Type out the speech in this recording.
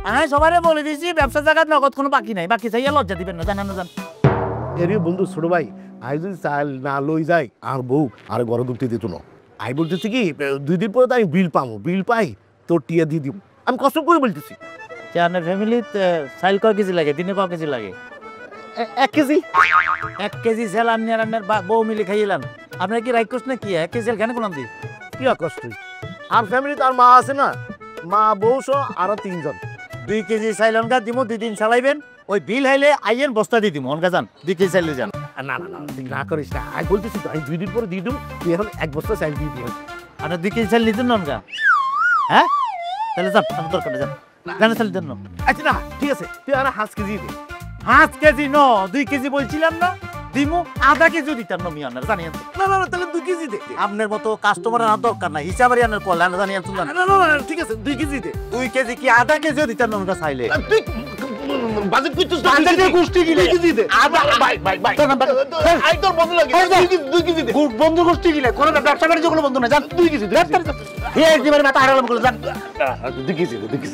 আমি সবারে বলে দিয়েছি ব্যবসা জায়গা নগদ কোনো বাকি নাই, বাকি চাইয়া লজ্জা দিবেন না, জানানো জান। এরিও বন্ধু ছোট ভাই আই যদি চাল না লই যাই আর বউ আর ঘরে ঢুকতে দিত না। আই বলতেছি কি 2 দিন পরে তো আমি বিল পাবো, বিল পাই তোর টিয়া দিয়ে দিব, আমি কষ্ট করে বলতেছি। আপনার ফ্যামিলিতে চাইল কয় কেজি লাগে, দিনে কয় কেজি লাগে? 1 কেজি। 1 কেজি চাল আপনি আর আপনার বউ মিলে খাইলাম, আপনার কি রাইট করছেন কি? 1 কেজি চাল কেন করলাম দিই? কি কষ্ট আর ফ্যামিলিতে আর মা আছে না, মা বউ সহ আরো 3 জন। 2 কেজি চাইল অনকা দিমু, 2 দিন চালাইবেন, ওই বিল হাইলে আইয়েন বস্তা দিয়ে দিমু, অনকা যান 2 কেজি চাইলে যান। না না না তুই না করিস না, আমি বলতেছি তো আমি 2 দিন পরে দিয়ে দেবো, তুই এখন 1 বস্তা চাল দিয়ে দিও। আপনার 2 কেজি চাল নিতেন না অনকা? হ্যাঁ তাহলে যান, আমার দরকার নেই, যান জানে চাল দেন না। আচ্ছা না ঠিক আছে, তুই আর 5 কেজি দে। 5 কেজি ন, 2 কেজি বলছিলাম না দিমু, আধা কেজি দিতাম না মিয়া, জানিয়েন তো। না না না তাহলে 2 কেজি দে। আপনার মতো কাস্টমারের আর দরকার নাই, হিসাবের আনার কল না, জানিয়েন তো। না না না ঠিক আছে 2 কেজি দে। 2 কেজি কি আধা কেজিও দিতাম না ওনকা চাইলে? তুই বাজেট করছিস না, বাজেটের গোষ্ঠী গিলে। 2 কেজি দে। ভাই ভাই ভাই আই তোর বন্ধু লাগে, 2 কেজি দে। বন্ধু গোষ্ঠী গিলে কোনো ব্যবসা বাণিজ্য কোনো বন্ধু না, যান 2 কেজি। এই একেবারে মাথা হারালাম করে যান। 2 কেজি দে, 2 কেজি।